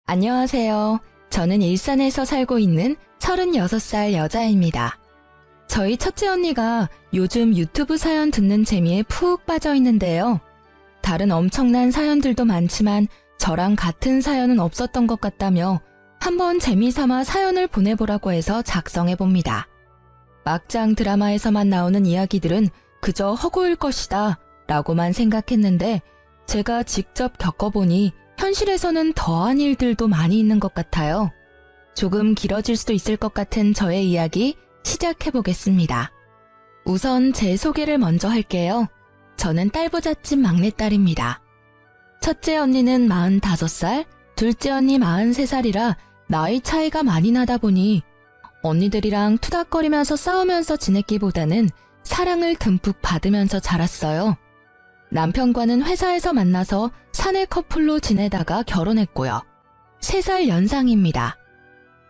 안녕하세요. 저는 일산에서 살고 있는 36살 여자입니다. 저희 첫째 언니가 요즘 유튜브 사연 듣는 재미에 푹 빠져 있는데요. 다른 엄청난 사연들도 많지만 저랑 같은 사연은 없었던 것 같다며 한번 재미삼아 사연을 보내보라고 해서 작성해봅니다. 막장 드라마에서만 나오는 이야기들은 그저 허구일 것이다 라고만 생각했는데 제가 직접 겪어보니 현실에서는 더한 일들도 많이 있는 것 같아요. 조금 길어질 수도 있을 것 같은 저의 이야기 시작해보겠습니다. 우선 제 소개를 먼저 할게요. 저는 딸부잣집 막내딸입니다. 첫째 언니는 45살, 둘째 언니 43살이라 나이 차이가 많이 나다 보니 언니들이랑 투닥거리면서 싸우면서 지냈기보다는 사랑을 듬뿍 받으면서 자랐어요. 남편과는 회사에서 만나서 사내 커플로 지내다가 결혼했고요. 3살 연상입니다.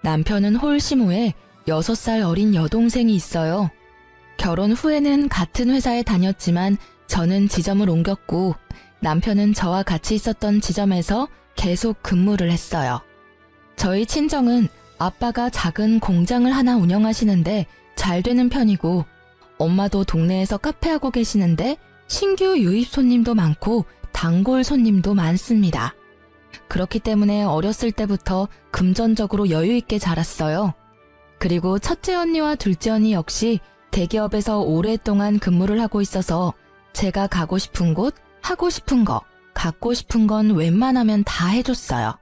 남편은 홀심 후에 6살 어린 여동생이 있어요. 결혼 후에는 같은 회사에 다녔지만 저는 지점을 옮겼고 남편은 저와 같이 있었던 지점에서 계속 근무를 했어요. 저희 친정은 아빠가 작은 공장을 하나 운영하시는데 잘 되는 편이고 엄마도 동네에서 카페하고 계시는데 신규 유입 손님도 많고 단골 손님도 많습니다. 그렇기 때문에 어렸을 때부터 금전적으로 여유 있게 자랐어요. 그리고 첫째 언니와 둘째 언니 역시 대기업에서 오랫동안 근무를 하고 있어서 제가 가고 싶은 곳, 하고 싶은 거, 갖고 싶은 건 웬만하면 다 해줬어요.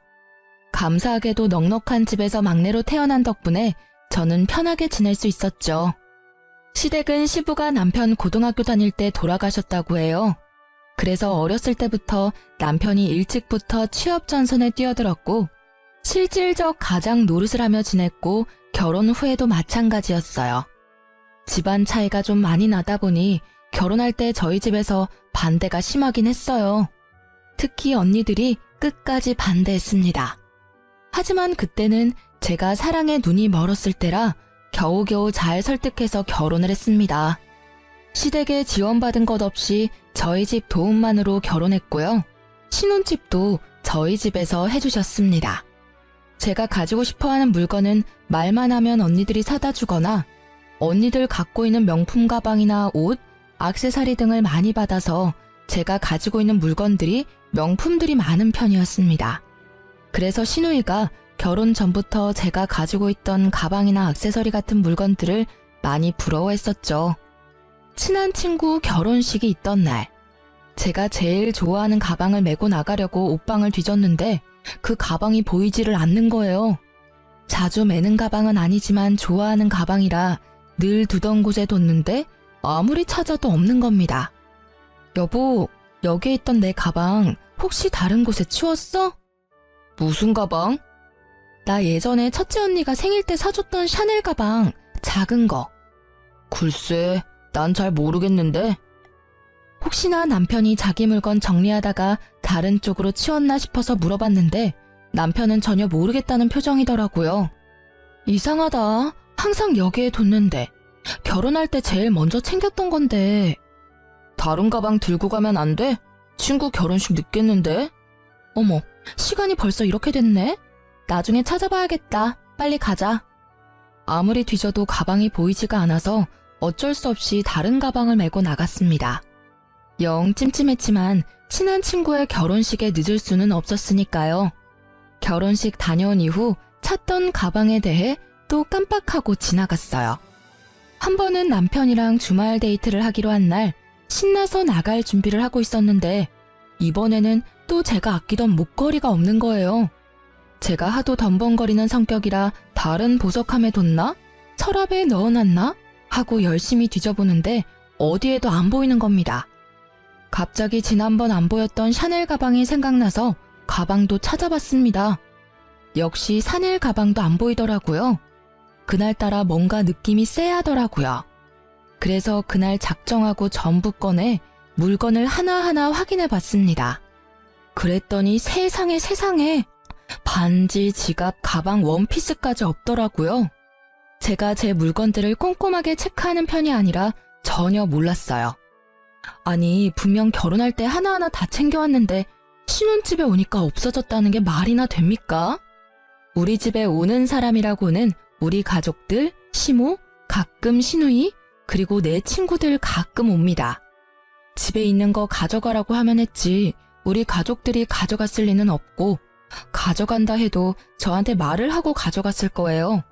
감사하게도 넉넉한 집에서 막내로 태어난 덕분에 저는 편하게 지낼 수 있었죠. 시댁은 시부가 남편 고등학교 다닐 때 돌아가셨다고 해요. 그래서 어렸을 때부터 남편이 일찍부터 취업 전선에 뛰어들었고 실질적 가장 노릇을 하며 지냈고 결혼 후에도 마찬가지였어요. 집안 차이가 좀 많이 나다 보니 결혼할 때 저희 집에서 반대가 심하긴 했어요. 특히 언니들이 끝까지 반대했습니다. 하지만 그때는 제가 사랑에 눈이 멀었을 때라 겨우겨우 잘 설득해서 결혼을 했습니다. 시댁에 지원받은 것 없이 저희 집 도움만으로 결혼했고요. 신혼집도 저희 집에서 해주셨습니다. 제가 가지고 싶어하는 물건은 말만 하면 언니들이 사다 주거나 언니들 갖고 있는 명품 가방이나 옷, 액세서리 등을 많이 받아서 제가 가지고 있는 물건들이 명품들이 많은 편이었습니다. 그래서 시누이가 결혼 전부터 제가 가지고 있던 가방이나 액세서리 같은 물건들을 많이 부러워했었죠. 친한 친구 결혼식이 있던 날, 제가 제일 좋아하는 가방을 메고 나가려고 옷방을 뒤졌는데 그 가방이 보이지를 않는 거예요. 자주 매는 가방은 아니지만 좋아하는 가방이라 늘 두던 곳에 뒀는데 아무리 찾아도 없는 겁니다. 여보, 여기에 있던 내 가방 혹시 다른 곳에 치웠어? 무슨 가방? 나 예전에 첫째 언니가 생일 때 사줬던 샤넬 가방, 작은 거. 글쎄, 난 잘 모르겠는데. 혹시나 남편이 자기 물건 정리하다가 다른 쪽으로 치웠나 싶어서 물어봤는데 남편은 전혀 모르겠다는 표정이더라고요. 이상하다. 항상 여기에 뒀는데. 결혼할 때 제일 먼저 챙겼던 건데. 다른 가방 들고 가면 안 돼? 친구 결혼식 늦겠는데? 어머, 시간이 벌써 이렇게 됐네? 나중에 찾아봐야겠다. 빨리 가자. 아무리 뒤져도 가방이 보이지가 않아서 어쩔 수 없이 다른 가방을 메고 나갔습니다. 영 찜찜했지만 친한 친구의 결혼식에 늦을 수는 없었으니까요. 결혼식 다녀온 이후 찾던 가방에 대해 또 깜빡하고 지나갔어요. 한 번은 남편이랑 주말 데이트를 하기로 한 날 신나서 나갈 준비를 하고 있었는데 이번에는 또 제가 아끼던 목걸이가 없는 거예요. 제가 하도 덤벙거리는 성격이라 다른 보석함에 뒀나? 서랍에 넣어놨나? 하고 열심히 뒤져보는데 어디에도 안 보이는 겁니다. 갑자기 지난번 안 보였던 샤넬 가방이 생각나서 가방도 찾아봤습니다. 역시 샤넬 가방도 안 보이더라고요. 그날따라 뭔가 느낌이 쎄하더라고요. 그래서 그날 작정하고 전부 꺼내 물건을 하나하나 확인해봤습니다. 그랬더니 세상에 반지, 지갑, 가방, 원피스까지 없더라고요. 제가 제 물건들을 꼼꼼하게 체크하는 편이 아니라 전혀 몰랐어요. 아니, 분명 결혼할 때 하나하나 다 챙겨왔는데 신혼집에 오니까 없어졌다는 게 말이나 됩니까? 우리 집에 오는 사람이라고는 우리 가족들, 시모, 가끔 시누이, 그리고 내 친구들 가끔 옵니다. 집에 있는 거 가져가라고 하면 했지 우리 가족들이 가져갔을 리는 없고 가져간다 해도 저한테 말을 하고 가져갔을 거예요.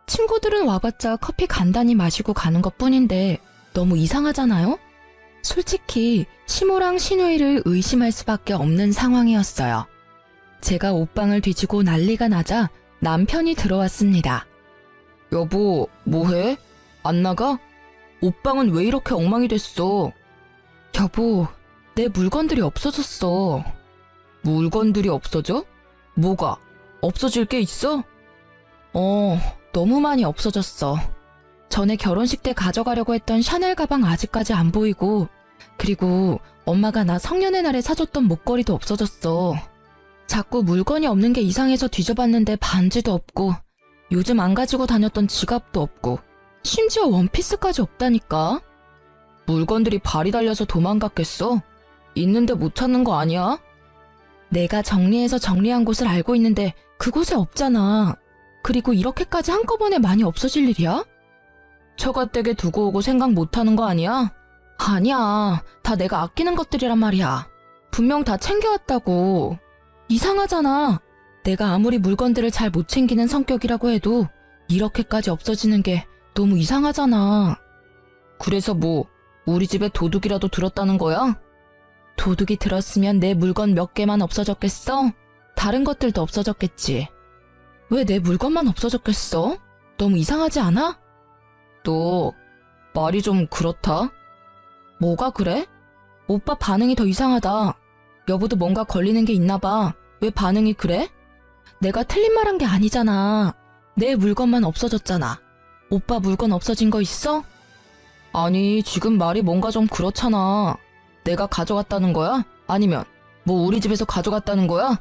친구들은 와봤자 커피 간단히 마시고 가는 것뿐인데 너무 이상하잖아요? 솔직히 시모랑 시누이를 의심할 수밖에 없는 상황이었어요. 제가 옷방을 뒤지고 난리가 나자 남편이 들어왔습니다. 여보, 뭐해? 안 나가? 옷방은 왜 이렇게 엉망이 됐어? 여보, 내 물건들이 없어졌어. 물건들이 없어져? 뭐가? 없어질 게 있어? 너무 많이 없어졌어. 전에 결혼식 때 가져가려고 했던 샤넬 가방 아직까지 안 보이고, 그리고 엄마가 나 성년의 날에 사줬던 목걸이도 없어졌어. 자꾸 물건이 없는 게 이상해서 뒤져봤는데 반지도 없고, 요즘 안 가지고 다녔던 지갑도 없고, 심지어 원피스까지 없다니까? 물건들이 발이 달려서 도망갔겠어? 있는데 못 찾는 거 아니야? 내가 정리해서 정리한 곳을 알고 있는데 그곳에 없잖아. 그리고 이렇게까지 한꺼번에 많이 없어질 일이야? 처가댁에 두고 오고 생각 못하는 거 아니야? 아니야. 다 내가 아끼는 것들이란 말이야. 분명 다 챙겨왔다고. 이상하잖아. 내가 아무리 물건들을 잘 못 챙기는 성격이라고 해도 이렇게까지 없어지는 게 너무 이상하잖아. 그래서 뭐 우리 집에 도둑이라도 들었다는 거야? 도둑이 들었으면 내 물건 몇 개만 없어졌겠어? 다른 것들도 없어졌겠지. 왜 내 물건만 없어졌겠어? 너무 이상하지 않아? 너 말이 좀 그렇다. 뭐가 그래? 오빠 반응이 더 이상하다. 여보도 뭔가 걸리는 게 있나 봐. 왜 반응이 그래? 내가 틀린 말 한 게 아니잖아. 내 물건만 없어졌잖아. 오빠 물건 없어진 거 있어? 아니, 지금 말이 뭔가 좀 그렇잖아. 내가 가져갔다는 거야? 아니면 뭐 우리 집에서 가져갔다는 거야?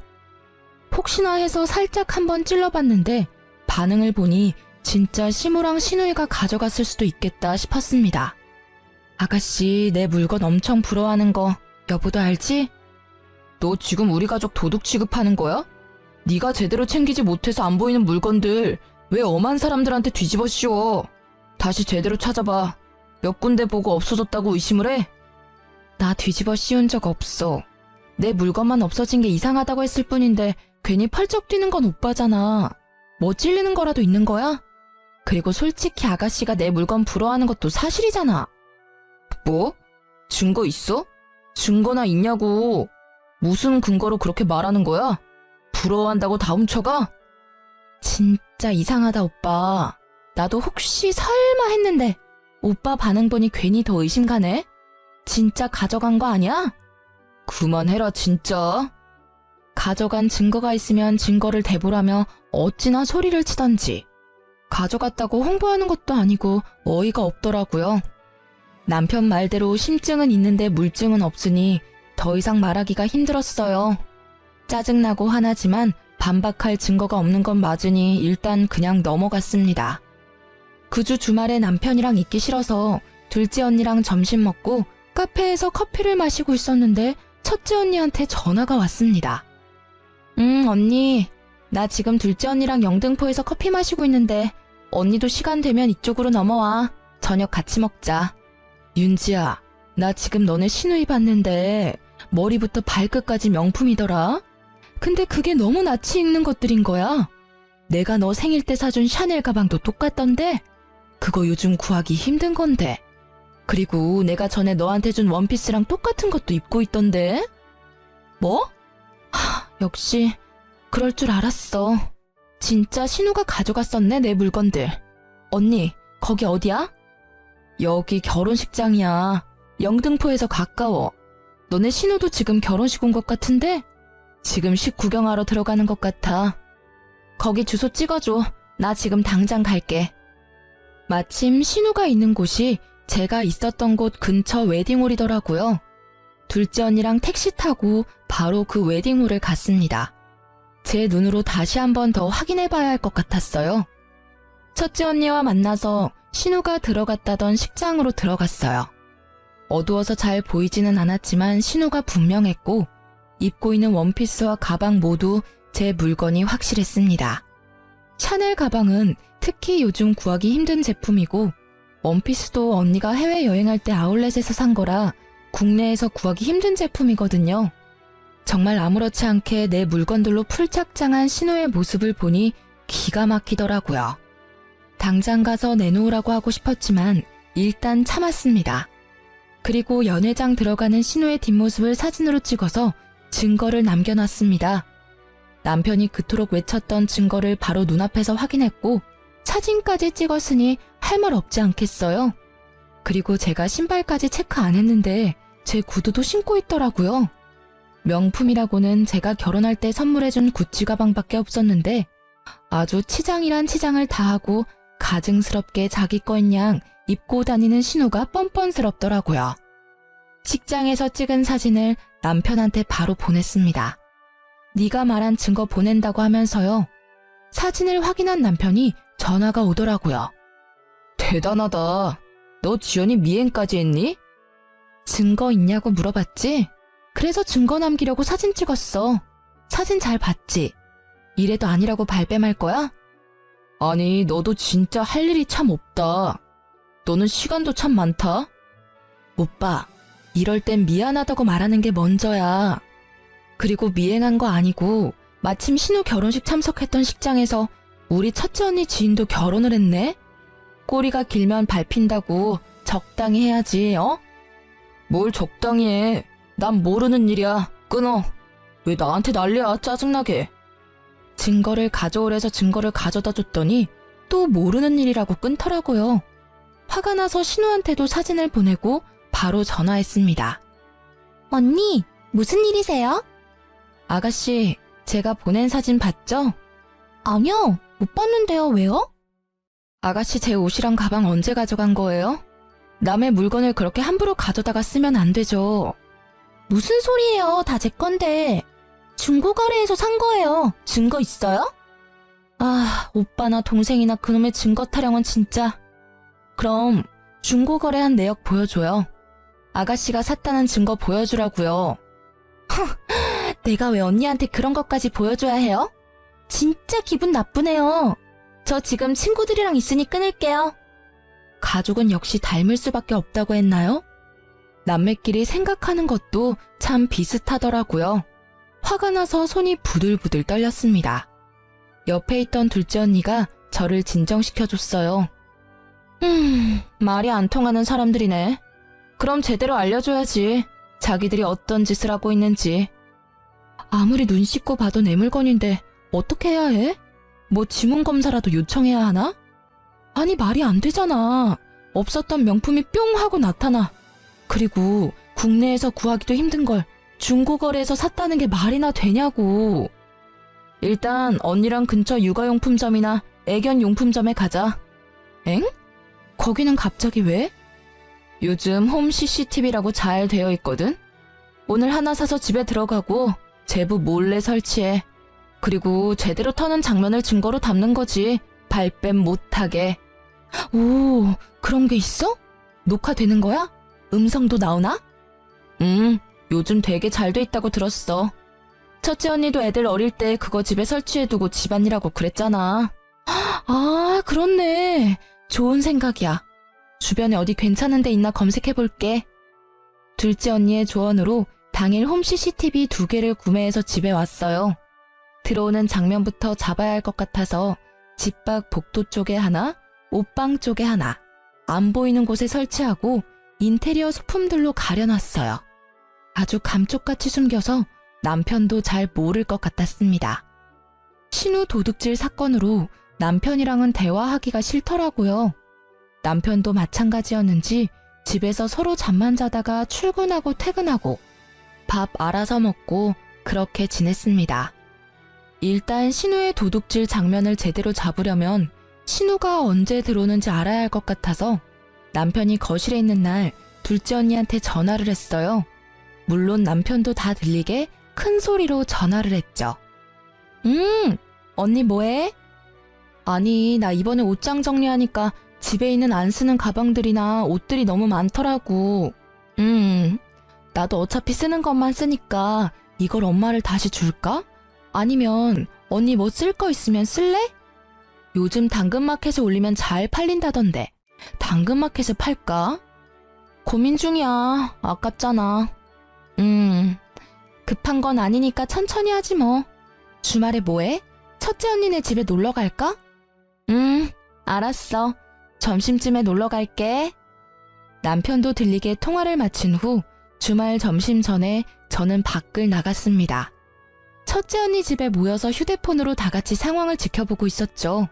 혹시나 해서 살짝 한번 찔러봤는데 반응을 보니 진짜 시모랑 시누이가 가져갔을 수도 있겠다 싶었습니다. 아가씨, 내 물건 엄청 부러워하는 거 여보도 알지? 너 지금 우리 가족 도둑 취급하는 거야? 네가 제대로 챙기지 못해서 안 보이는 물건들 왜 엄한 사람들한테 뒤집어 씌워? 다시 제대로 찾아봐. 몇 군데 보고 없어졌다고 의심을 해? 나 뒤집어 씌운 적 없어. 내 물건만 없어진 게 이상하다고 했을 뿐인데 괜히 펄쩍 뛰는 건 오빠잖아. 뭐 찔리는 거라도 있는 거야? 그리고 솔직히 아가씨가 내 물건 부러워하는 것도 사실이잖아. 뭐? 증거 있어? 증거나 있냐고. 무슨 근거로 그렇게 말하는 거야? 부러워한다고 다 훔쳐가? 진짜 이상하다 오빠. 나도 혹시 설마 했는데 오빠 반응 보니 괜히 더 의심가네? 진짜 가져간 거 아니야? 그만해라 진짜. 가져간 증거가 있으면 증거를 대보라며 어찌나 소리를 치던지. 가져갔다고 홍보하는 것도 아니고 어이가 없더라고요. 남편 말대로 심증은 있는데 물증은 없으니 더 이상 말하기가 힘들었어요. 짜증나고 화나지만 반박할 증거가 없는 건 맞으니 일단 그냥 넘어갔습니다. 그 주 주말에 남편이랑 있기 싫어서 둘째 언니랑 점심 먹고 카페에서 커피를 마시고 있었는데 첫째 언니한테 전화가 왔습니다. 언니, 나 지금 둘째 언니랑 영등포에서 커피 마시고 있는데 언니도 시간 되면 이쪽으로 넘어와. 저녁 같이 먹자. 윤지야, 나 지금 너네 시누이 봤는데 머리부터 발끝까지 명품이더라. 근데 그게 너무 낯이 익는 것들인 거야. 내가 너 생일 때 사준 샤넬 가방도 똑같던데? 그거 요즘 구하기 힘든 건데. 그리고 내가 전에 너한테 준 원피스랑 똑같은 것도 입고 있던데? 뭐? 역시 그럴 줄 알았어. 진짜 신우가 가져갔었네 내 물건들. 언니, 거기 어디야? 여기 결혼식장이야. 영등포에서 가까워. 너네 신우도 지금 결혼식 온 것 같은데? 지금 식 구경하러 들어가는 것 같아. 거기 주소 찍어줘. 나 지금 당장 갈게. 마침 신우가 있는 곳이 제가 있었던 곳 근처 웨딩홀이더라고요. 둘째 언니랑 택시 타고 바로 그 웨딩홀을 갔습니다. 제 눈으로 다시 한 번 더 확인해봐야 할 것 같았어요. 첫째 언니와 만나서 신우가 들어갔다던 식장으로 들어갔어요. 어두워서 잘 보이지는 않았지만 신우가 분명했고 입고 있는 원피스와 가방 모두 제 물건이 확실했습니다. 샤넬 가방은 특히 요즘 구하기 힘든 제품이고 원피스도 언니가 해외여행할 때 아울렛에서 산 거라 국내에서 구하기 힘든 제품이거든요. 정말 아무렇지 않게 내 물건들로 풀착장한 신우의 모습을 보니 기가 막히더라고요. 당장 가서 내놓으라고 하고 싶었지만 일단 참았습니다. 그리고 연회장 들어가는 신우의 뒷모습을 사진으로 찍어서 증거를 남겨놨습니다. 남편이 그토록 외쳤던 증거를 바로 눈앞에서 확인했고 사진까지 찍었으니 할 말 없지 않겠어요? 그리고 제가 신발까지 체크 안 했는데 제 구두도 신고 있더라고요. 명품이라고는 제가 결혼할 때 선물해준 구찌 가방밖에 없었는데 아주 치장이란 치장을 다하고 가증스럽게 자기 거인 양 입고 다니는 신우가 뻔뻔스럽더라고요. 식장에서 찍은 사진을 남편한테 바로 보냈습니다. 네가 말한 증거 보낸다고 하면서요. 사진을 확인한 남편이 전화가 오더라고요. 대단하다. 너 지연이 미행까지 했니? 증거 있냐고 물어봤지? 그래서 증거 남기려고 사진 찍었어. 사진 잘 봤지? 이래도 아니라고 발뺌할 거야? 아니, 너도 진짜 할 일이 참 없다. 너는 시간도 참 많다. 오빠, 이럴 땐 미안하다고 말하는 게 먼저야. 그리고 미행한 거 아니고 마침 신우 결혼식 참석했던 식장에서 우리 첫째 언니 지인도 결혼을 했네? 꼬리가 길면 밟힌다고 적당히 해야지, 어? 뭘 적당히 해. 난 모르는 일이야. 끊어. 왜 나한테 난리야, 짜증나게. 증거를 가져오래서 증거를 가져다 줬더니 또 모르는 일이라고 끊더라고요. 화가 나서 신우한테도 사진을 보내고 바로 전화했습니다. 언니, 무슨 일이세요? 아가씨, 제가 보낸 사진 봤죠? 아니요, 못 봤는데요. 왜요? 아가씨, 제 옷이랑 가방 언제 가져간 거예요? 남의 물건을 그렇게 함부로 가져다가 쓰면 안 되죠. 무슨 소리예요? 다 제 건데. 중고거래에서 산 거예요. 증거 있어요? 아, 오빠나 동생이나 그놈의 증거 타령은 진짜. 그럼 중고거래한 내역 보여줘요. 아가씨가 샀다는 증거 보여주라고요. 내가 왜 언니한테 그런 것까지 보여줘야 해요? 진짜 기분 나쁘네요. 저 지금 친구들이랑 있으니 끊을게요. 가족은 역시 닮을 수밖에 없다고 했나요? 남매끼리 생각하는 것도 참 비슷하더라고요. 화가 나서 손이 부들부들 떨렸습니다. 옆에 있던 둘째 언니가 저를 진정시켜줬어요. 말이 안 통하는 사람들이네. 그럼 제대로 알려줘야지. 자기들이 어떤 짓을 하고 있는지. 아무리 눈 씻고 봐도 내 물건인데 어떻게 해야 해? 뭐 지문검사라도 요청해야 하나? 아니, 말이 안 되잖아. 없었던 명품이 뿅 하고 나타나. 그리고 국내에서 구하기도 힘든 걸 중고거래에서 샀다는 게 말이나 되냐고. 일단 언니랑 근처 육아용품점이나 애견용품점에 가자. 엥? 거기는 갑자기 왜? 요즘 홈 CCTV라고 잘 되어 있거든? 오늘 하나 사서 집에 들어가고 제부 몰래 설치해. 그리고 제대로 터는 장면을 증거로 담는 거지. 발뺌 못하게. 오, 그런 게 있어? 녹화되는 거야? 음성도 나오나? 요즘 되게 잘 돼 있다고 들었어. 첫째 언니도 애들 어릴 때 그거 집에 설치해두고 집안일하고 그랬잖아. 아, 그렇네. 좋은 생각이야. 주변에 어디 괜찮은 데 있나 검색해볼게. 둘째 언니의 조언으로 당일 홈 CCTV 2개를 구매해서 집에 왔어요. 들어오는 장면부터 잡아야 할 것 같아서 집 밖 복도 쪽에 하나, 옷방 쪽에 하나, 안 보이는 곳에 설치하고 인테리어 소품들로 가려놨어요. 아주 감쪽같이 숨겨서 남편도 잘 모를 것 같았습니다. 신우 도둑질 사건으로 남편이랑은 대화하기가 싫더라고요. 남편도 마찬가지였는지 집에서 서로 잠만 자다가 출근하고 퇴근하고 밥 알아서 먹고 그렇게 지냈습니다. 일단 신우의 도둑질 장면을 제대로 잡으려면 신우가 언제 들어오는지 알아야 할 것 같아서 남편이 거실에 있는 날 둘째 언니한테 전화를 했어요. 물론 남편도 다 들리게 큰 소리로 전화를 했죠. 언니 뭐해? 아니, 나 이번에 옷장 정리하니까 집에 있는 안 쓰는 가방들이나 옷들이 너무 많더라고. 나도 어차피 쓰는 것만 쓰니까 이걸 엄마를 다시 줄까? 아니면 언니 뭐 쓸 거 있으면 쓸래? 요즘 당근마켓에 올리면 잘 팔린다던데 당근마켓에 팔까? 고민 중이야. 아깝잖아. 급한 건 아니니까 천천히 하지 뭐. 주말에 뭐해? 첫째 언니네 집에 놀러 갈까? 알았어. 점심쯤에 놀러 갈게. 남편도 들리게 통화를 마친 후 주말 점심 전에 저는 밖을 나갔습니다. 첫째 언니 집에 모여서 휴대폰으로 다 같이 상황을 지켜보고 있었죠.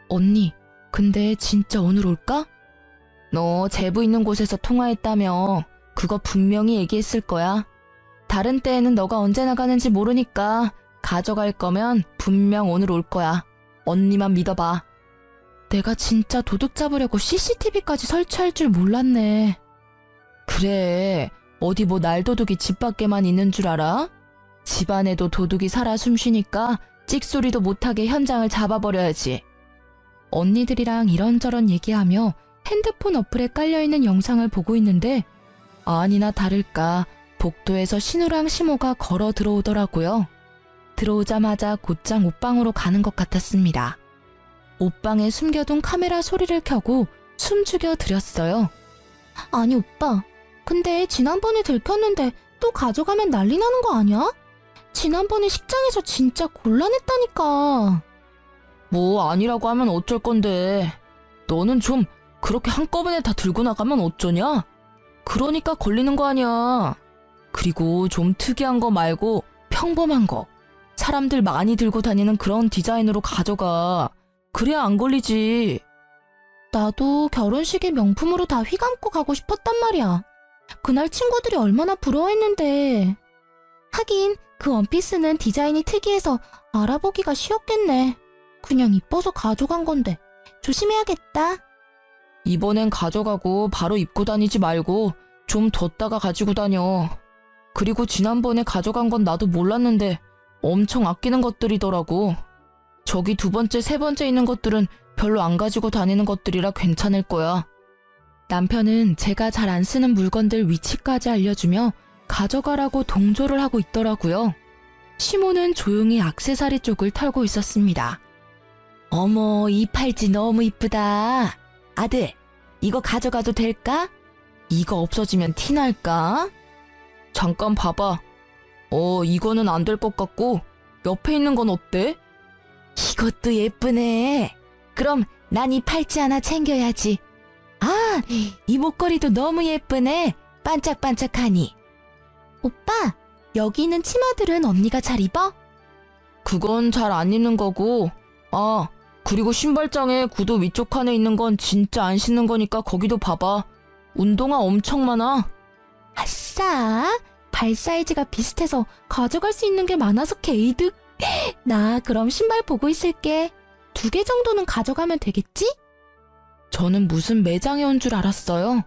언니, 근데 진짜 오늘 올까? 너 제부 있는 곳에서 통화했다며. 그거 분명히 얘기했을 거야. 다른 때에는 너가 언제 나가는지 모르니까 가져갈 거면 분명 오늘 올 거야. 언니만 믿어봐. 내가 진짜 도둑 잡으려고 CCTV까지 설치할 줄 몰랐네. 그래, 어디 뭐 날도둑이 집 밖에만 있는 줄 알아? 집 안에도 도둑이 살아 숨쉬니까 찍소리도 못하게 현장을 잡아버려야지. 언니들이랑 이런저런 얘기하며 핸드폰 어플에 깔려있는 영상을 보고 있는데 아니나 다를까 복도에서 신우랑 시모가 걸어 들어오더라고요. 들어오자마자 곧장 옷방으로 가는 것 같았습니다. 옷방에 숨겨둔 카메라 소리를 켜고 숨죽여 드렸어요. 아니 오빠, 근데 지난번에 들켰는데 또 가져가면 난리 나는 거 아니야? 지난번에 식장에서 진짜 곤란했다니까. 뭐 아니라고 하면 어쩔 건데. 너는 좀 그렇게 한꺼번에 다 들고 나가면 어쩌냐? 그러니까 걸리는 거 아니야. 그리고 좀 특이한 거 말고 평범한 거. 사람들 많이 들고 다니는 그런 디자인으로 가져가. 그래야 안 걸리지. 나도 결혼식에 명품으로 다 휘감고 가고 싶었단 말이야. 그날 친구들이 얼마나 부러워했는데. 하긴 그 원피스는 디자인이 특이해서 알아보기가 쉬웠겠네. 그냥 이뻐서 가져간 건데 조심해야겠다. 이번엔 가져가고 바로 입고 다니지 말고 좀 뒀다가 가지고 다녀. 그리고 지난번에 가져간 건 나도 몰랐는데 엄청 아끼는 것들이더라고. 저기 두 번째, 세 번째 있는 것들은 별로 안 가지고 다니는 것들이라 괜찮을 거야. 남편은 제가 잘 안 쓰는 물건들 위치까지 알려주며 가져가라고 동조를 하고 있더라고요. 시모는 조용히 액세서리 쪽을 털고 있었습니다. 어머, 이 팔찌 너무 이쁘다. 아들, 이거 가져가도 될까? 이거 없어지면 티날까? 잠깐 봐봐. 이거는 안 될 것 같고 옆에 있는 건 어때? 이것도 예쁘네. 그럼 난 이 팔찌 하나 챙겨야지. 아, 이 목걸이도 너무 예쁘네. 반짝반짝하니. 오빠, 여기 있는 치마들은 언니가 잘 입어? 그건 잘 안 입는 거고. 아, 그리고 신발장에 구두 위쪽 칸에 있는 건 진짜 안 신는 거니까 거기도 봐봐. 운동화 엄청 많아. 아싸, 발 사이즈가 비슷해서 가져갈 수 있는 게 많아서 개이득. 나 그럼 신발 보고 있을게. 2개 정도는 가져가면 되겠지? 저는 무슨 매장에 온 줄 알았어요.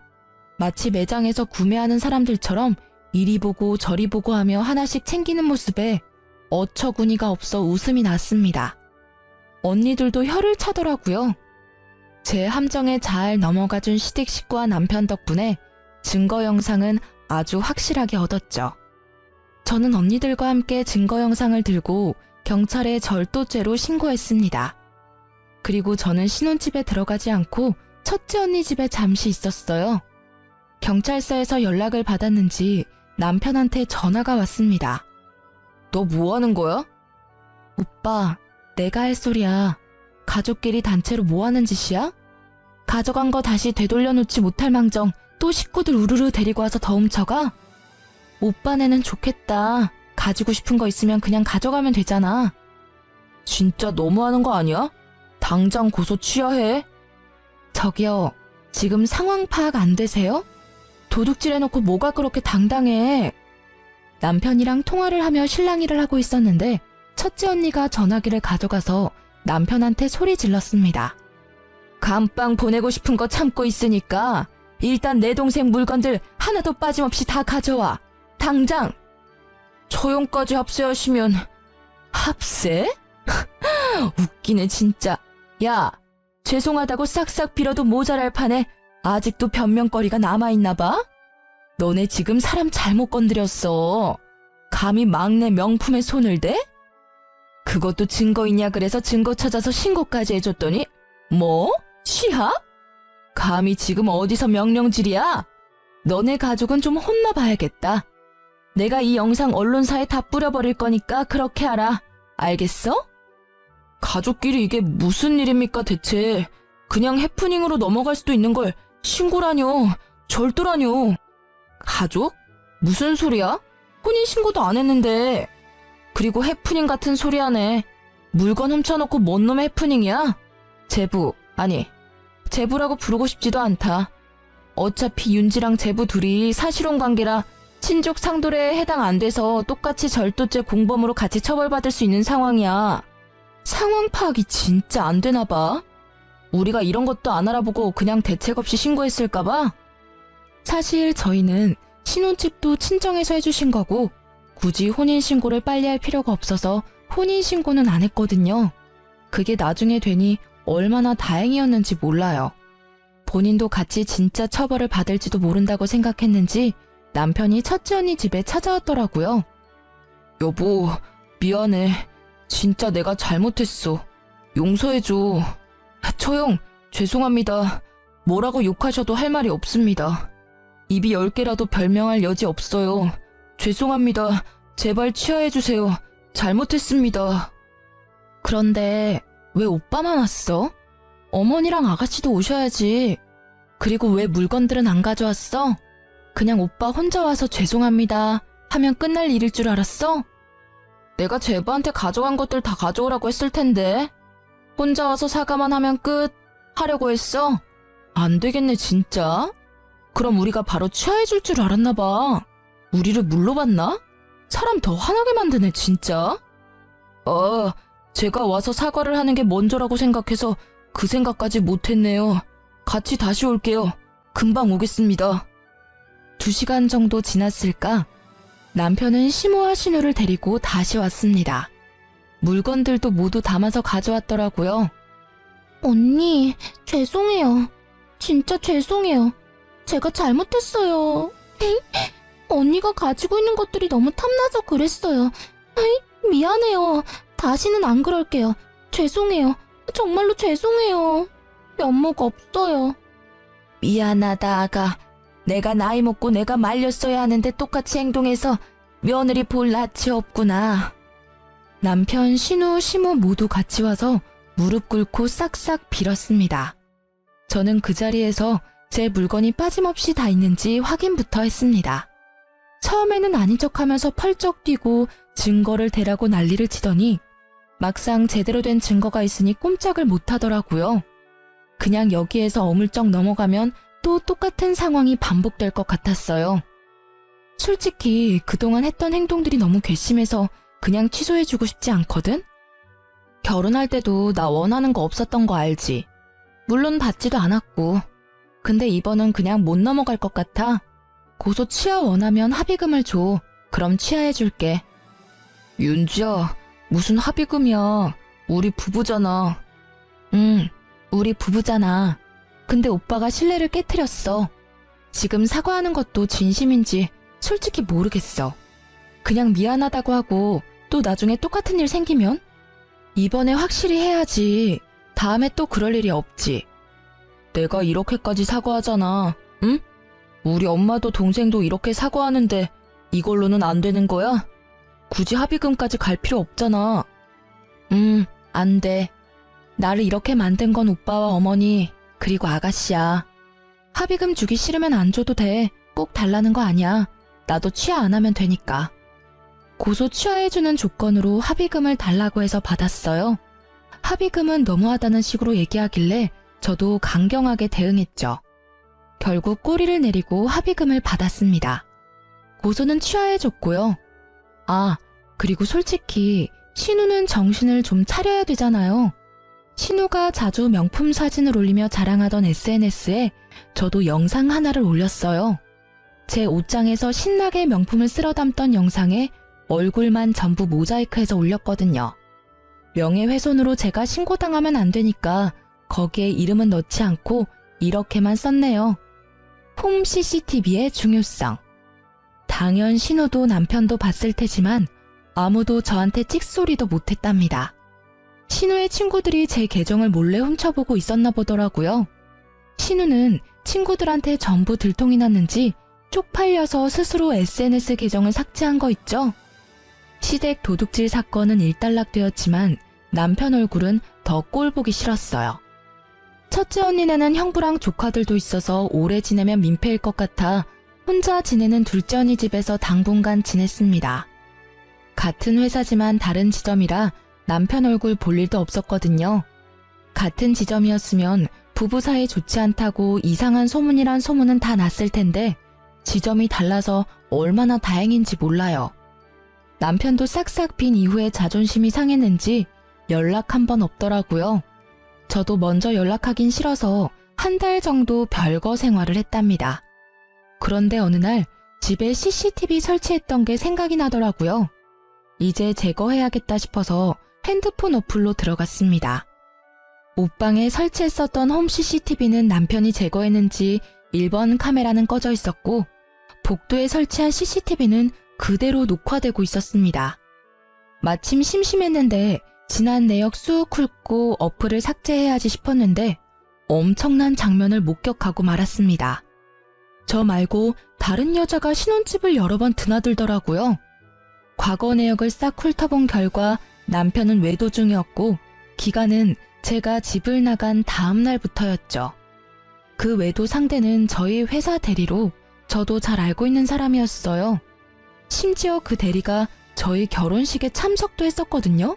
마치 매장에서 구매하는 사람들처럼 이리 보고 저리 보고 하며 하나씩 챙기는 모습에 어처구니가 없어 웃음이 났습니다. 언니들도 혀를 차더라고요. 제 함정에 잘 넘어가준 시댁 식구와 남편 덕분에 증거 영상은 아주 확실하게 얻었죠. 저는 언니들과 함께 증거 영상을 들고 경찰에 절도죄로 신고했습니다. 그리고 저는 신혼집에 들어가지 않고 첫째 언니 집에 잠시 있었어요. 경찰서에서 연락을 받았는지 남편한테 전화가 왔습니다. 너 뭐 하는 거야? 오빠, 내가 할 소리야. 가족끼리 단체로 뭐 하는 짓이야? 가져간 거 다시 되돌려놓지 못할 망정 또 식구들 우르르 데리고 와서 더 훔쳐가? 오빠네는 좋겠다. 가지고 싶은 거 있으면 그냥 가져가면 되잖아. 진짜 너무하는 거 아니야? 당장 고소 취하해. 저기요, 지금 상황 파악 안 되세요? 도둑질 해놓고 뭐가 그렇게 당당해. 남편이랑 통화를 하며 실랑이를 하고 있었는데 첫째 언니가 전화기를 가져가서 남편한테 소리 질렀습니다. 감빵 보내고 싶은 거 참고 있으니까 일단 내 동생 물건들 하나도 빠짐없이 다 가져와. 당장! 처형까지 합세하시면... 합세? 웃기네 진짜. 야, 죄송하다고 싹싹 빌어도 모자랄 판에 아직도 변명거리가 남아있나 봐? 너네 지금 사람 잘못 건드렸어. 감히 막내 명품에 손을 대? 그것도 증거 있냐 그래서 증거 찾아서 신고까지 해줬더니 뭐? 취하? 감히 지금 어디서 명령질이야? 너네 가족은 좀 혼나봐야겠다. 내가 이 영상 언론사에 다 뿌려버릴 거니까 그렇게 하라. 알겠어? 가족끼리 이게 무슨 일입니까 대체. 그냥 해프닝으로 넘어갈 수도 있는 걸 신고라뇨. 절도라뇨. 가족? 무슨 소리야? 혼인신고도 안 했는데. 그리고 해프닝 같은 소리 하네. 물건 훔쳐놓고 뭔 놈의 해프닝이야? 제부, 아니 제부라고 부르고 싶지도 않다. 어차피 윤지랑 제부 둘이 사실혼 관계라 친족 상도례에 해당 안 돼서 똑같이 절도죄 공범으로 같이 처벌받을 수 있는 상황이야. 상황 파악이 진짜 안 되나 봐. 우리가 이런 것도 안 알아보고 그냥 대책 없이 신고했을까 봐. 사실 저희는 신혼집도 친정에서 해주신 거고 굳이 혼인신고를 빨리 할 필요가 없어서 혼인신고는 안 했거든요. 그게 나중에 되니 얼마나 다행이었는지 몰라요. 본인도 같이 진짜 처벌을 받을지도 모른다고 생각했는지 남편이 첫째 언니 집에 찾아왔더라고요. 여보, 미안해. 진짜 내가 잘못했어. 용서해줘. 처형, 죄송합니다. 뭐라고 욕하셔도 할 말이 없습니다. 입이 10개라도 별명할 여지 없어요. 죄송합니다. 제발 취하해주세요. 잘못했습니다. 그런데 왜 오빠만 왔어? 어머니랑 아가씨도 오셔야지. 그리고 왜 물건들은 안 가져왔어? 그냥 오빠 혼자 와서 죄송합니다 하면 끝날 일일 줄 알았어? 내가 제부한테 가져간 것들 다 가져오라고 했을 텐데. 혼자 와서 사과만 하면 끝 하려고 했어? 안 되겠네 진짜. 그럼 우리가 바로 취하해줄 줄 알았나 봐. 우리를 물로 봤나? 사람 더 화나게 만드네 진짜. 제가 와서 사과를 하는 게 먼저라고 생각해서 그 생각까지 못했네요. 같이 다시 올게요. 금방 오겠습니다. 2시간 정도 지났을까? 남편은 시모와 신우를 데리고 다시 왔습니다. 물건들도 모두 담아서 가져왔더라고요. 언니, 죄송해요. 진짜 죄송해요. 제가 잘못했어요. 언니가 가지고 있는 것들이 너무 탐나서 그랬어요. 미안해요. 다시는 안 그럴게요. 죄송해요. 정말로 죄송해요. 면목 없어요. 미안하다 아가. 내가 나이 먹고 내가 말렸어야 하는데 똑같이 행동해서 며느리 볼 낯이 없구나. 남편, 신우, 시모 모두 같이 와서 무릎 꿇고 싹싹 빌었습니다. 저는 그 자리에서 제 물건이 빠짐없이 다 있는지 확인부터 했습니다. 처음에는 아닌 척하면서 펄쩍 뛰고 증거를 대라고 난리를 치더니 막상 제대로 된 증거가 있으니 꼼짝을 못하더라고요. 그냥 여기에서 어물쩍 넘어가면 또 똑같은 상황이 반복될 것 같았어요. 솔직히 그동안 했던 행동들이 너무 괘씸해서 그냥 취소해주고 싶지 않거든? 결혼할 때도 나 원하는 거 없었던 거 알지? 물론 받지도 않았고. 근데 이번은 그냥 못 넘어갈 것 같아. 고소 취하 원하면 합의금을 줘. 그럼 취하해줄게. 윤지야, 무슨 합의금이야. 우리 부부잖아. 응, 우리 부부잖아. 근데 오빠가 신뢰를 깨트렸어. 지금 사과하는 것도 진심인지 솔직히 모르겠어. 그냥 미안하다고 하고 또 나중에 똑같은 일 생기면? 이번에 확실히 해야지. 다음에 또 그럴 일이 없지. 내가 이렇게까지 사과하잖아. 응? 우리 엄마도 동생도 이렇게 사과하는데 이걸로는 안 되는 거야? 굳이 합의금까지 갈 필요 없잖아. 안 돼. 나를 이렇게 만든 건 오빠와 어머니 그리고 아가씨야. 합의금 주기 싫으면 안 줘도 돼. 꼭 달라는 거 아니야. 나도 취하 안 하면 되니까. 고소 취하해주는 조건으로 합의금을 달라고 해서 받았어요. 합의금은 너무하다는 식으로 얘기하길래 저도 강경하게 대응했죠. 결국 꼬리를 내리고 합의금을 받았습니다. 고소는 취하해줬고요. 아, 그리고 솔직히 신우는 정신을 좀 차려야 되잖아요. 신우가 자주 명품 사진을 올리며 자랑하던 SNS에 저도 영상 하나를 올렸어요. 제 옷장에서 신나게 명품을 쓸어 담던 영상에 얼굴만 전부 모자이크해서 올렸거든요. 명예훼손으로 제가 신고당하면 안 되니까 거기에 이름은 넣지 않고 이렇게만 썼네요. 홈 CCTV의 중요성. 당연 신우도 남편도 봤을 테지만 아무도 저한테 찍소리도 못했답니다. 신우의 친구들이 제 계정을 몰래 훔쳐보고 있었나 보더라고요. 신우는 친구들한테 전부 들통이 났는지 쪽팔려서 스스로 SNS 계정을 삭제한 거 있죠? 시댁 도둑질 사건은 일단락되었지만 남편 얼굴은 더 꼴 보기 싫었어요. 첫째 언니네는 형부랑 조카들도 있어서 오래 지내면 민폐일 것 같아 혼자 지내는 둘째 언니 집에서 당분간 지냈습니다. 같은 회사지만 다른 지점이라 남편 얼굴 볼 일도 없었거든요. 같은 지점이었으면 부부 사이 좋지 않다고 이상한 소문이란 소문은 다 났을 텐데 지점이 달라서 얼마나 다행인지 몰라요. 남편도 싹싹 빈 이후에 자존심이 상했는지 연락 한 번 없더라고요. 저도 먼저 연락하긴 싫어서 한 달 정도 별거 생활을 했답니다. 그런데 어느 날 집에 CCTV 설치했던 게 생각이 나더라고요. 이제 제거해야겠다 싶어서 핸드폰 어플로 들어갔습니다. 옷방에 설치했었던 홈 CCTV는 남편이 제거했는지 1번 카메라는 꺼져 있었고 복도에 설치한 CCTV는 그대로 녹화되고 있었습니다. 마침 심심했는데 지난 내역 쑥 훑고 어플을 삭제해야지 싶었는데 엄청난 장면을 목격하고 말았습니다. 저 말고 다른 여자가 신혼집을 여러 번 드나들더라고요. 과거 내역을 싹 훑어본 결과 남편은 외도 중이었고 기간은 제가 집을 나간 다음 날부터였죠. 그 외도 상대는 저희 회사 대리로 저도 잘 알고 있는 사람이었어요. 심지어 그 대리가 저희 결혼식에 참석도 했었거든요.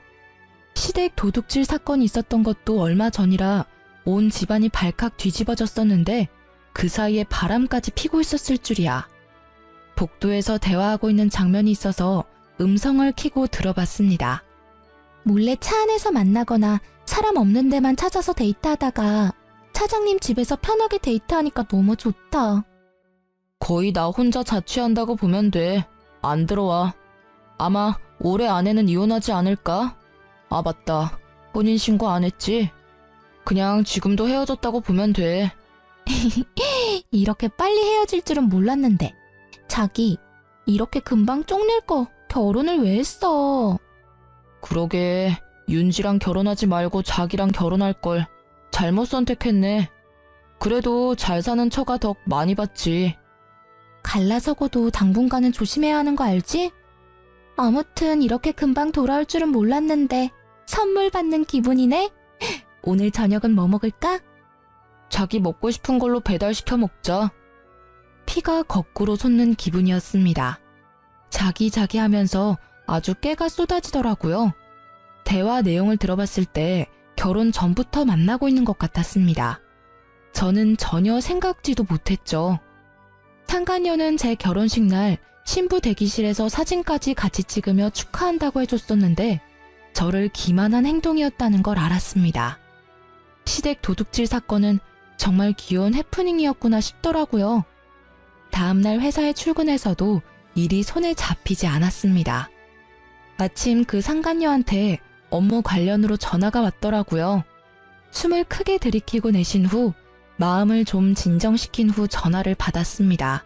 시댁 도둑질 사건이 있었던 것도 얼마 전이라 온 집안이 발칵 뒤집어졌었는데 그 사이에 바람까지 피고 있었을 줄이야. 복도에서 대화하고 있는 장면이 있어서 음성을 켜고 들어봤습니다. 몰래 차 안에서 만나거나 사람 없는 데만 찾아서 데이트하다가 차장님 집에서 편하게 데이트하니까 너무 좋다. 거의 나 혼자 자취한다고 보면 돼. 안 들어와. 아마 올해 안에는 이혼하지 않을까? 아 맞다. 혼인신고 안 했지? 그냥 지금도 헤어졌다고 보면 돼. 이렇게 빨리 헤어질 줄은 몰랐는데 자기 이렇게 금방 쪽낼 거 결혼을 왜 했어? 그러게 윤지랑 결혼하지 말고 자기랑 결혼할 걸 잘못 선택했네. 그래도 잘 사는 처가 덕 많이 봤지. 갈라서고도 당분간은 조심해야 하는 거 알지? 아무튼 이렇게 금방 돌아올 줄은 몰랐는데 선물 받는 기분이네? 오늘 저녁은 뭐 먹을까? 자기 먹고 싶은 걸로 배달시켜 먹자. 피가 거꾸로 솟는 기분이었습니다. 자기 하면서 아주 깨가 쏟아지더라고요. 대화 내용을 들어봤을 때 결혼 전부터 만나고 있는 것 같았습니다. 저는 전혀 생각지도 못했죠. 상간녀는 제 결혼식 날 신부 대기실에서 사진까지 같이 찍으며 축하한다고 해줬었는데 저를 기만한 행동이었다는 걸 알았습니다. 시댁 도둑질 사건은 정말 귀여운 해프닝이었구나 싶더라고요. 다음날 회사에 출근해서도 일이 손에 잡히지 않았습니다. 마침 그 상간녀한테 업무 관련으로 전화가 왔더라고요. 숨을 크게 들이키고 내쉰 후 마음을 좀 진정시킨 후 전화를 받았습니다.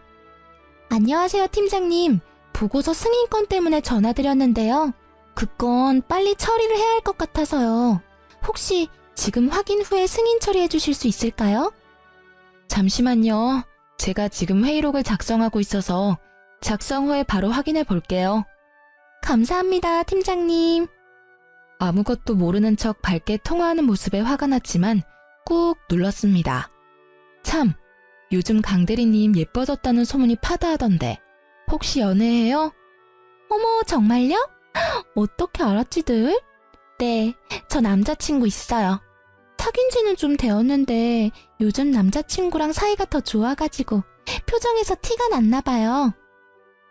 안녕하세요, 팀장님. 보고서 승인권 때문에 전화드렸는데요. 그 건 빨리 처리를 해야 할 것 같아서요. 혹시 지금 확인 후에 승인 처리해 주실 수 있을까요? 잠시만요. 제가 지금 회의록을 작성하고 있어서 작성 후에 바로 확인해 볼게요. 감사합니다, 팀장님. 아무것도 모르는 척 밝게 통화하는 모습에 화가 났지만 꾹 눌렀습니다. 참, 요즘 강대리님 예뻐졌다는 소문이 파다하던데 혹시 연애해요? 어머, 정말요? 어떻게 알았지들? 네, 저 남자친구 있어요. 사귄 지는 좀 되었는데 요즘 남자친구랑 사이가 더 좋아가지고 표정에서 티가 났나 봐요.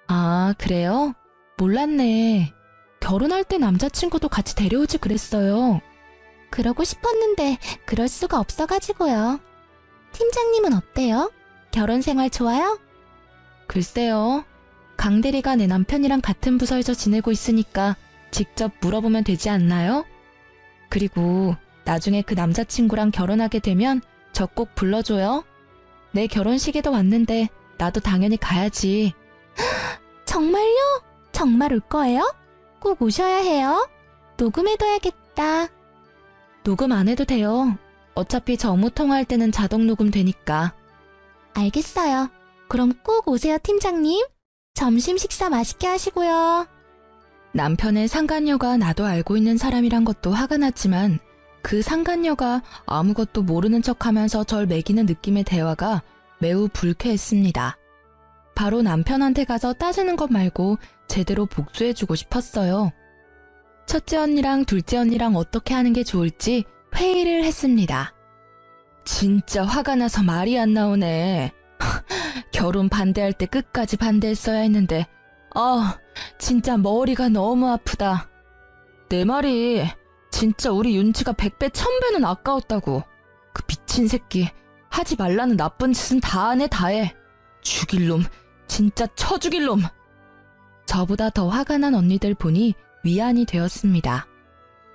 아, 그래요? 몰랐네. 결혼할 때 남자친구도 같이 데려오지 그랬어요. 그러고 싶었는데 그럴 수가 없어가지고요. 팀장님은 어때요? 결혼 생활 좋아요? 글쎄요. 강대리가 내 남편이랑 같은 부서에서 지내고 있으니까 직접 물어보면 되지 않나요? 그리고 나중에 그 남자친구랑 결혼하게 되면 저 꼭 불러줘요. 내 결혼식에도 왔는데 나도 당연히 가야지. 정말요? 정말 올 거예요? 꼭 오셔야 해요. 녹음해둬야겠다. 녹음 안 해도 돼요. 어차피 정무 통화할 때는 자동 녹음 되니까. 알겠어요. 그럼 꼭 오세요, 팀장님. 점심 식사 맛있게 하시고요. 남편의 상간녀가 나도 알고 있는 사람이란 것도 화가 났지만 그 상간녀가 아무것도 모르는 척하면서 절 매기는 느낌의 대화가 매우 불쾌했습니다. 바로 남편한테 가서 따지는 것 말고 제대로 복수해주고 싶었어요. 첫째 언니랑 둘째 언니랑 어떻게 하는 게 좋을지 회의를 했습니다. 진짜 화가 나서 말이 안 나오네. 결혼 반대할 때 끝까지 반대했어야 했는데 진짜 머리가 너무 아프다. 내 말이 진짜 우리 윤지가 100배 1000배는 아까웠다고. 그 미친 새끼 하지 말라는 나쁜 짓은 다 하네 다 해. 죽일 놈 진짜 쳐 죽일 놈. 저보다 더 화가 난 언니들 보니 위안이 되었습니다.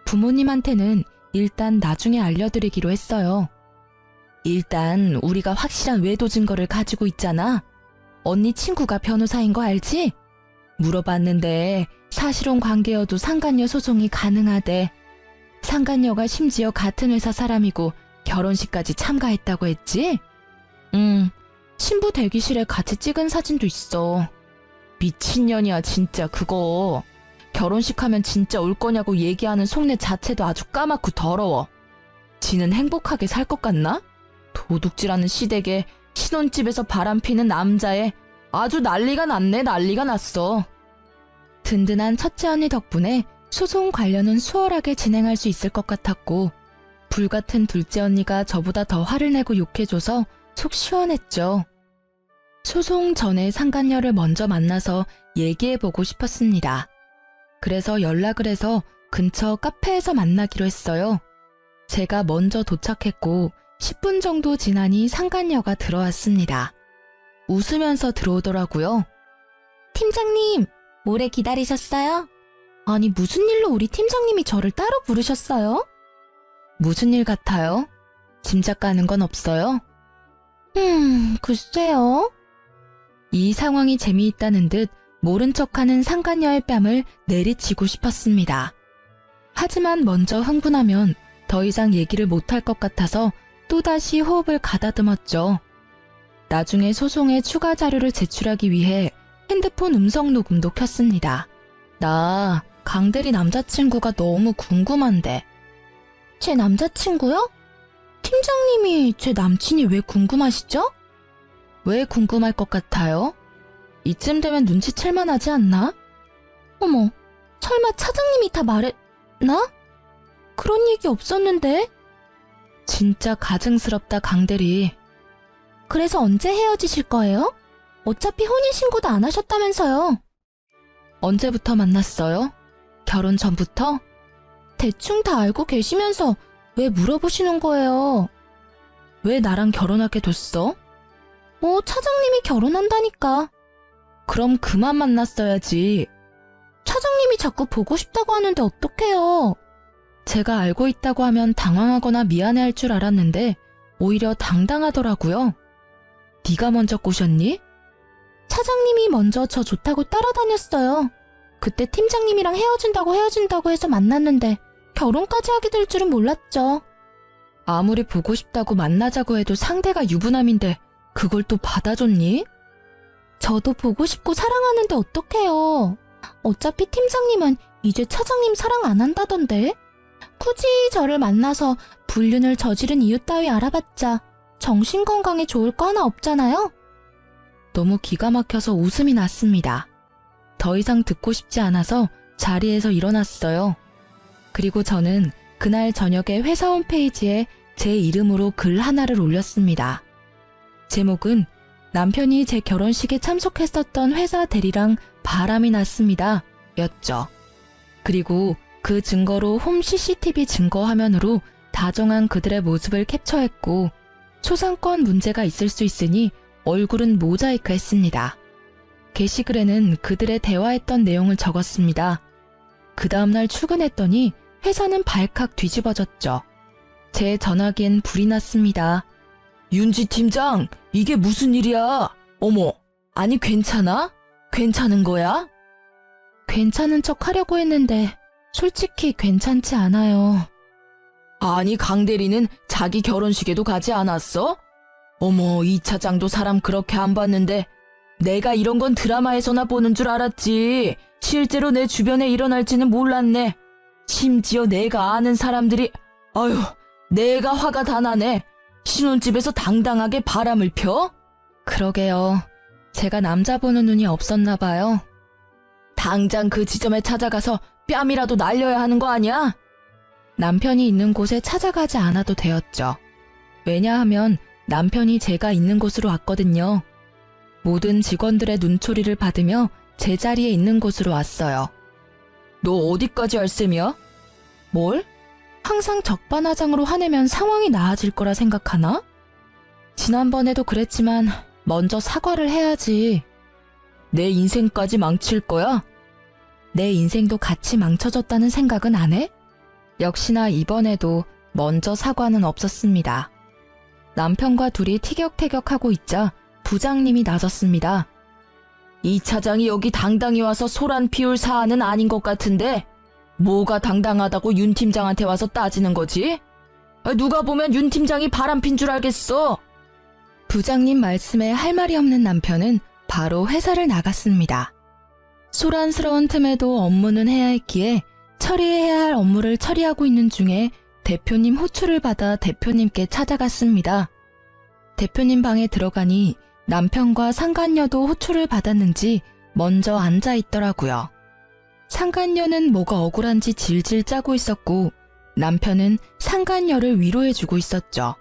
부모님한테는 일단 나중에 알려드리기로 했어요. 일단 우리가 확실한 외도 증거를 가지고 있잖아. 언니 친구가 변호사인 거 알지? 물어봤는데 사실혼 관계여도 상간녀 소송이 가능하대. 상간녀가 심지어 같은 회사 사람이고 결혼식까지 참가했다고 했지? 신부 대기실에 같이 찍은 사진도 있어. 미친년이야 진짜 그거. 결혼식 하면 진짜 올 거냐고 얘기하는 속내 자체도 아주 까맣고 더러워. 지는 행복하게 살 것 같나? 도둑질하는 시댁에 신혼집에서 바람피는 남자에 아주 난리가 났네. 난리가 났어. 든든한 첫째 언니 덕분에 소송 관련은 수월하게 진행할 수 있을 것 같았고 불같은 둘째 언니가 저보다 더 화를 내고 욕해줘서 속 시원했죠. 소송 전에 상간녀를 먼저 만나서 얘기해보고 싶었습니다. 그래서 연락을 해서 근처 카페에서 만나기로 했어요. 제가 먼저 도착했고 10분 정도 지나니 상간녀가 들어왔습니다. 웃으면서 들어오더라고요. 팀장님, 오래 기다리셨어요? 아니 무슨 일로 우리 팀장님이 저를 따로 부르셨어요? 무슨 일 같아요? 짐작 가는 건 없어요? 글쎄요. 이 상황이 재미있다는 듯 모른 척하는 상간녀의 뺨을 내리치고 싶었습니다. 하지만 먼저 흥분하면 더 이상 얘기를 못할 것 같아서 또다시 호흡을 가다듬었죠. 나중에 소송에 추가 자료를 제출하기 위해 핸드폰 음성 녹음도 켰습니다. 나 강대리 남자친구가 너무 궁금한데. 제 남자친구요? 팀장님이 제 남친이 왜 궁금하시죠? 왜 궁금할 것 같아요? 이쯤 되면 눈치챌만 하지 않나? 어머, 설마 차장님이 다 말했나? 그런 얘기 없었는데? 진짜 가증스럽다 강대리. 그래서 언제 헤어지실 거예요? 어차피 혼인신고도 안 하셨다면서요. 언제부터 만났어요? 결혼 전부터? 대충 다 알고 계시면서 왜 물어보시는 거예요? 왜 나랑 결혼하게 됐어? 차장님이 결혼한다니까. 그럼 그만 만났어야지. 차장님이 자꾸 보고 싶다고 하는데 어떡해요? 제가 알고 있다고 하면 당황하거나 미안해할 줄 알았는데 오히려 당당하더라고요. 네가 먼저 꼬셨니? 차장님이 먼저 저 좋다고 따라다녔어요. 그때 팀장님이랑 헤어진다고 해서 만났는데 결혼까지 하게 될 줄은 몰랐죠. 아무리 보고 싶다고 만나자고 해도 상대가 유부남인데 그걸 또 받아줬니? 저도 보고 싶고 사랑하는데 어떡해요. 어차피 팀장님은 이제 차장님 사랑 안 한다던데. 굳이 저를 만나서 불륜을 저지른 이유 따위 알아봤자 정신건강에 좋을 거 하나 없잖아요. 너무 기가 막혀서 웃음이 났습니다. 더 이상 듣고 싶지 않아서 자리에서 일어났어요. 그리고 저는 그날 저녁에 회사 홈페이지에 제 이름으로 글 하나를 올렸습니다. 제목은 남편이 제 결혼식에 참석했었던 회사 대리랑 바람이 났습니다. 였죠. 그리고 그 증거로 홈 CCTV 증거 화면으로 다정한 그들의 모습을 캡처했고 초상권 문제가 있을 수 있으니 얼굴은 모자이크 했습니다. 게시글에는 그들의 대화했던 내용을 적었습니다. 그 다음날 출근했더니 회사는 발칵 뒤집어졌죠. 제 전화기엔 불이 났습니다. 윤지 팀장, 이게 무슨 일이야? 어머, 아니 괜찮아? 괜찮은 거야? 괜찮은 척 하려고 했는데 솔직히 괜찮지 않아요. 아니, 강 대리는 자기 결혼식에도 가지 않았어? 어머, 이 차장도 사람 그렇게 안 봤는데 내가 이런 건 드라마에서나 보는 줄 알았지. 실제로 내 주변에 일어날지는 몰랐네. 심지어 내가 아는 사람들이, 아유, 내가 화가 다 나네. 신혼집에서 당당하게 바람을 펴? 그러게요. 제가 남자 보는 눈이 없었나 봐요. 당장 그 지점에 찾아가서 뺨이라도 날려야 하는 거 아니야? 남편이 있는 곳에 찾아가지 않아도 되었죠. 왜냐하면 남편이 제가 있는 곳으로 왔거든요. 모든 직원들의 눈초리를 받으며 제 자리에 있는 곳으로 왔어요. 너 어디까지 할 셈이야? 뭘? 항상 적반하장으로 화내면 상황이 나아질 거라 생각하나? 지난번에도 그랬지만 먼저 사과를 해야지. 내 인생까지 망칠 거야? 내 인생도 같이 망쳐졌다는 생각은 안 해? 역시나 이번에도 먼저 사과는 없었습니다. 남편과 둘이 티격태격하고 있자 부장님이 나섰습니다. 이 차장이 여기 당당히 와서 소란 피울 사안은 아닌 것 같은데 뭐가 당당하다고 윤 팀장한테 와서 따지는 거지? 누가 보면 윤 팀장이 바람핀 줄 알겠어. 부장님 말씀에 할 말이 없는 남편은 바로 회사를 나갔습니다. 소란스러운 틈에도 업무는 해야 했기에 처리해야 할 업무를 처리하고 있는 중에 대표님 호출을 받아 대표님께 찾아갔습니다. 대표님 방에 들어가니 남편과 상간녀도 호출을 받았는지 먼저 앉아 있더라고요. 상간녀는 뭐가 억울한지 질질 짜고 있었고 남편은 상간녀를 위로해주고 있었죠.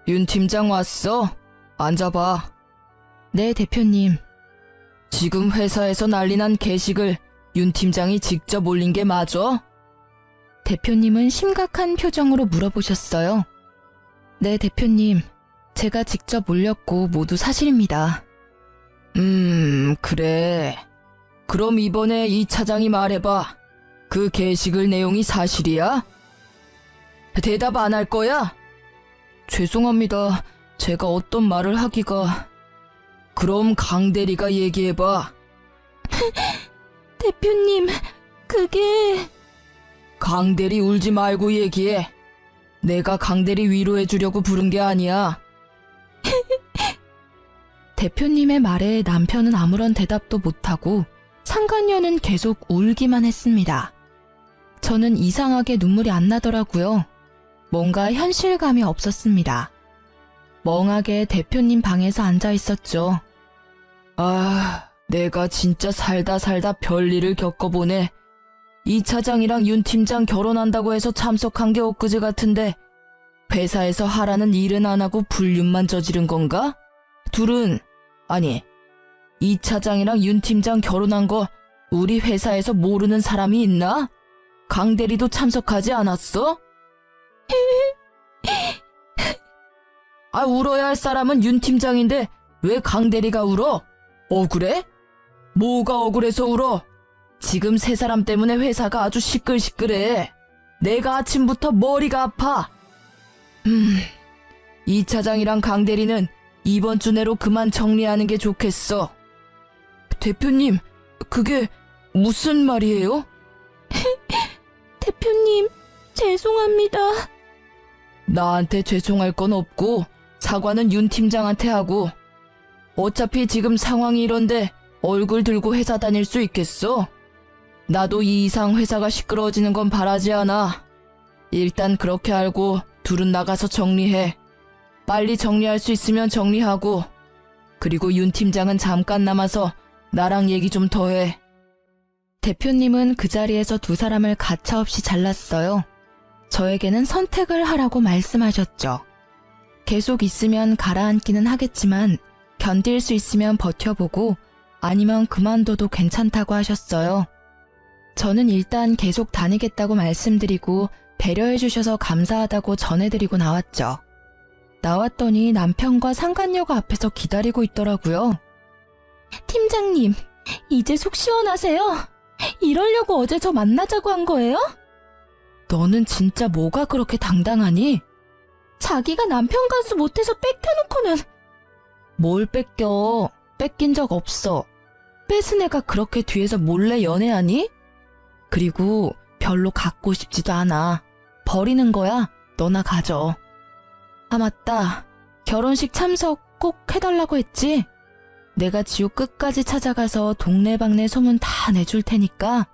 윤 팀장 왔어? 앉아봐. 네, 대표님. 지금 회사에서 난리난 게시글 윤 팀장이 직접 올린 게 맞아? 대표님은 심각한 표정으로 물어보셨어요. 네, 대표님. 제가 직접 올렸고 모두 사실입니다. 그래. 그럼 이번에 이 차장이 말해봐. 그 게시글 내용이 사실이야? 대답 안 할 거야? 죄송합니다. 제가 어떤 말을 하기가... 그럼 강 대리가 얘기해봐. 대표님, 그게... 강 대리 울지 말고 얘기해. 내가 강 대리 위로해주려고 부른 게 아니야. 대표님의 말에 남편은 아무런 대답도 못하고 상간녀는 계속 울기만 했습니다. 저는 이상하게 눈물이 안 나더라고요. 뭔가 현실감이 없었습니다. 멍하게 대표님 방에서 앉아 있었죠. 아, 내가 진짜 살다 별일을 겪어보네. 이 차장이랑 윤 팀장 결혼한다고 해서 참석한 게 엊그제 같은데 회사에서 하라는 일은 안 하고 불륜만 저지른 건가? 둘은, 아니, 이 차장이랑 윤 팀장 결혼한 거 우리 회사에서 모르는 사람이 있나? 강 대리도 참석하지 않았어? 아, 울어야 할 사람은 윤 팀장인데 왜 강 대리가 울어? 억울해? 뭐가 억울해서 울어? 지금 세 사람 때문에 회사가 아주 시끌시끌해. 내가 아침부터 머리가 아파. 이 차장이랑 강 대리는 이번 주 내로 그만 정리하는 게 좋겠어. 대표님, 그게 무슨 말이에요? 대표님, 죄송합니다. 나한테 죄송할 건 없고 사과는 윤 팀장한테 하고. 어차피 지금 상황이 이런데 얼굴 들고 회사 다닐 수 있겠어? 나도 이 이상 회사가 시끄러워지는 건 바라지 않아. 일단 그렇게 알고 둘은 나가서 정리해. 빨리 정리할 수 있으면 정리하고. 그리고 윤 팀장은 잠깐 남아서 나랑 얘기 좀 더 해. 대표님은 그 자리에서 두 사람을 가차없이 잘랐어요. 저에게는 선택을 하라고 말씀하셨죠. 계속 있으면 가라앉기는 하겠지만 견딜 수 있으면 버텨보고 아니면 그만둬도 괜찮다고 하셨어요. 저는 일단 계속 다니겠다고 말씀드리고 배려해 주셔서 감사하다고 전해드리고 나왔죠. 나왔더니 남편과 상간녀가 앞에서 기다리고 있더라고요. 팀장님, 이제 속 시원하세요? 이러려고 어제 저 만나자고 한 거예요? 너는 진짜 뭐가 그렇게 당당하니? 자기가 남편 가수 못해서 뺏겨놓고는. 뭘 뺏겨? 뺏긴 적 없어. 뺏은 애가 그렇게 뒤에서 몰래 연애하니? 그리고 별로 갖고 싶지도 않아. 버리는 거야. 너나 가져. 아, 맞다. 결혼식 참석 꼭 해달라고 했지? 내가 지옥 끝까지 찾아가서 동네방네 소문 다 내줄 테니까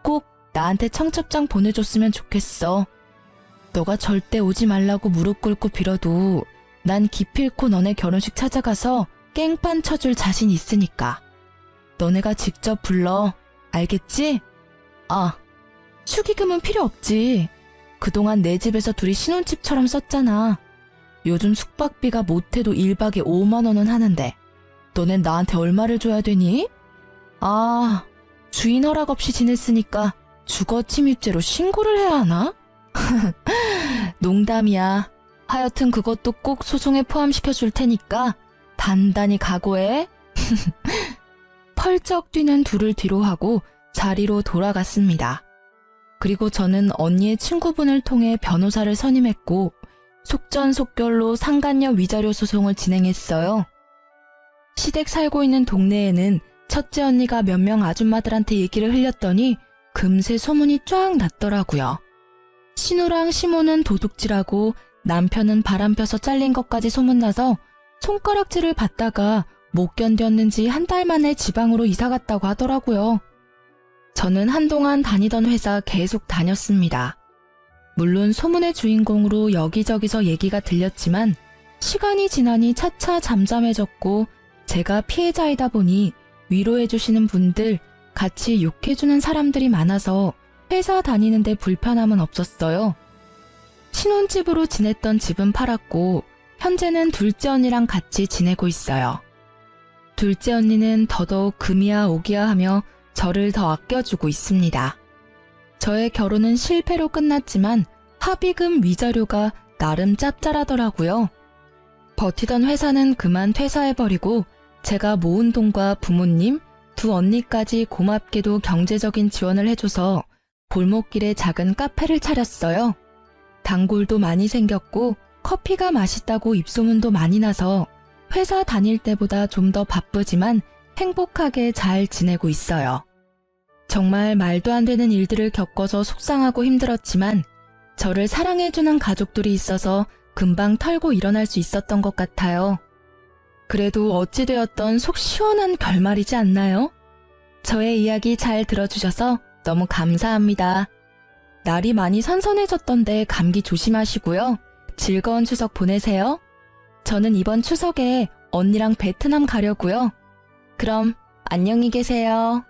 꼭 나한테 청첩장 보내줬으면 좋겠어. 너가 절대 오지 말라고 무릎 꿇고 빌어도 난 기필코 너네 결혼식 찾아가서 깽판 쳐줄 자신 있으니까. 너네가 직접 불러. 알겠지? 아, 축의금은 필요 없지. 그동안 내 집에서 둘이 신혼집처럼 썼잖아. 요즘 숙박비가 못해도 1박에 5만 원은 하는데 너넨 나한테 얼마를 줘야 되니? 아, 주인 허락 없이 지냈으니까 주거 침입죄로 신고를 해야 하나? 농담이야. 하여튼 그것도 꼭 소송에 포함시켜 줄 테니까 단단히 각오해. 펄쩍 뛰는 둘을 뒤로 하고 자리로 돌아갔습니다. 그리고 저는 언니의 친구분을 통해 변호사를 선임했고 속전속결로 상간녀 위자료 소송을 진행했어요. 시댁 살고 있는 동네에는 첫째 언니가 몇 명 아줌마들한테 얘기를 흘렸더니 금세 소문이 쫙 났더라고요. 신우랑 시모는 도둑질하고 남편은 바람펴서 잘린 것까지 소문나서 손가락질을 받다가 못 견뎠는지 한 달 만에 지방으로 이사 갔다고 하더라고요. 저는 한동안 다니던 회사 계속 다녔습니다. 물론 소문의 주인공으로 여기저기서 얘기가 들렸지만 시간이 지나니 차차 잠잠해졌고 제가 피해자이다 보니 위로해주시는 분들, 같이 욕해주는 사람들이 많아서 회사 다니는데 불편함은 없었어요. 신혼집으로 지냈던 집은 팔았고 현재는 둘째 언니랑 같이 지내고 있어요. 둘째 언니는 더더욱 금이야 오기야 하며 저를 더 아껴주고 있습니다. 저의 결혼은 실패로 끝났지만 합의금 위자료가 나름 짭짤하더라고요. 버티던 회사는 그만 퇴사해버리고 제가 모은 돈과 부모님, 두 언니까지 고맙게도 경제적인 지원을 해줘서 골목길에 작은 카페를 차렸어요. 단골도 많이 생겼고 커피가 맛있다고 입소문도 많이 나서 회사 다닐 때보다 좀 더 바쁘지만 행복하게 잘 지내고 있어요. 정말 말도 안 되는 일들을 겪어서 속상하고 힘들었지만 저를 사랑해주는 가족들이 있어서 금방 털고 일어날 수 있었던 것 같아요. 그래도 어찌되었던 속 시원한 결말이지 않나요? 저의 이야기 잘 들어주셔서 너무 감사합니다. 날이 많이 선선해졌던데 감기 조심하시고요. 즐거운 추석 보내세요. 저는 이번 추석에 언니랑 베트남 가려고요. 그럼 안녕히 계세요.